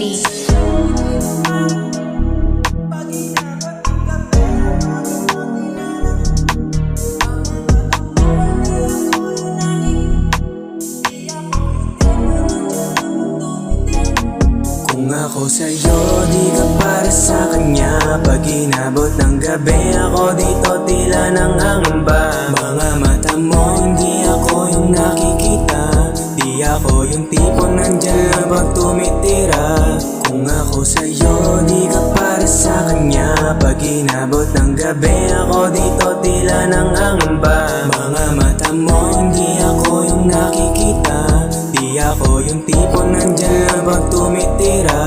beat. Kung ako sa'yo, di ka para sa kanya. Pag inabot ng gabi, ako dito tila nangangamba. Mga mata mo, hindi ako yung nakikita. Di ako yung tipo nandyan lang pag tumitira. Kung ako sa'yo, di ka para sa kanya. Pag inabot ng gabi, ako dito tila nangangamba. Mga mata mo, hindi ako yung nakikita. Di ako yung tipo nandyan lang pag tumitira.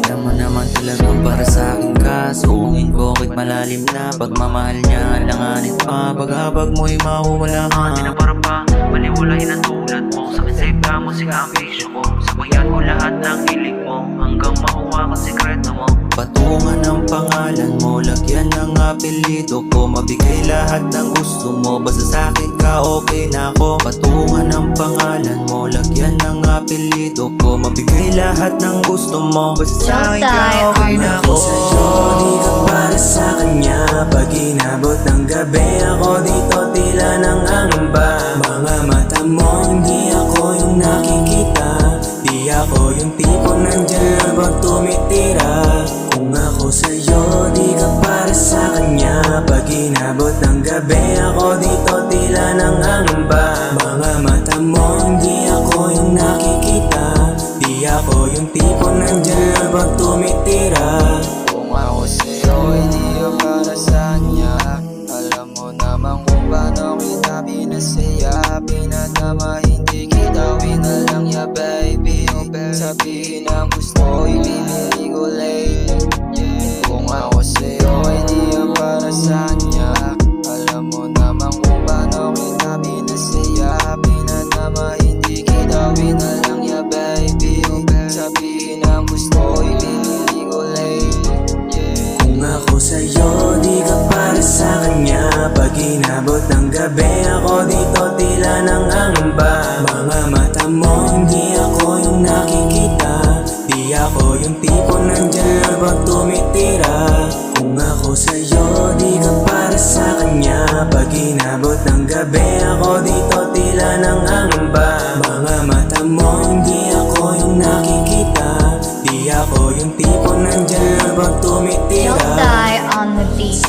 Alam mo naman talagang para sa akin ka. Suungin ko kahit malalim na pagmamahal niya. Alanganin pa, pag-habag mo'y mawawala ka. Di na para pa, maliwalain ang tulad mo. Sa kisip ka mo si ambisyo ko. Sabayan ko lahat ng hilig mo hanggang makuha ka sikreto mo. Patungan ang pangalan mo, lagyan ng apelido ko. Mabigay lahat ng gusto mo, basta sa'kin ka okay na ako. Patungan ang pangalan mo, lagyan ng apelido ko. Mabigay lahat ng gusto mo, basta sa'kin ka okay na ako. Sa'yo, di ka para sa kanya. Pag inabot ng gabi, ako dito tila nangangamba. Mga mata mo, hindi ako yung nakikita. Di ako yung tipo nandyan lang pag tumitira. Kung ako sa'yo, di ka para sa kanya. Pag inabot ng gabi, ako dito tila nangangamba. Mga mata mo, hindi ako yung nakikita. Di ako yung tipo nandyan lang pag tumitira. Kung ako sa'yo, hindi ka para sa kanya. Alam mo naman kung paano kita pinasaya. Pinatama, hindi kita winalang ya baby. Sabihin ang gusto, ibibili ko late. Kung ako sa'yo, hindi ka para sa kanya. Alam mo naman kung paano kita pinasaya. Pinatama, hindi kita winalang ya baby. Sabihin ang gusto, ibibili ko late. Kung ako sa'yo, di ka para sa kanya. Pag inabot ng gabi, ako dito tila nangangamba. Mga mata mo, hindi ako yung nakikita. Di ako yung tipo nandyan lang pag tumitira. Kung ako sa'yo, di ka para sa kanya. Pag inabot ng gabi, ako dito tila nangangamba. Mga mata mo, hindi ako yung nakikita. Di ako yung tipo nandyan lang pag tumitira. Don't die on the beat.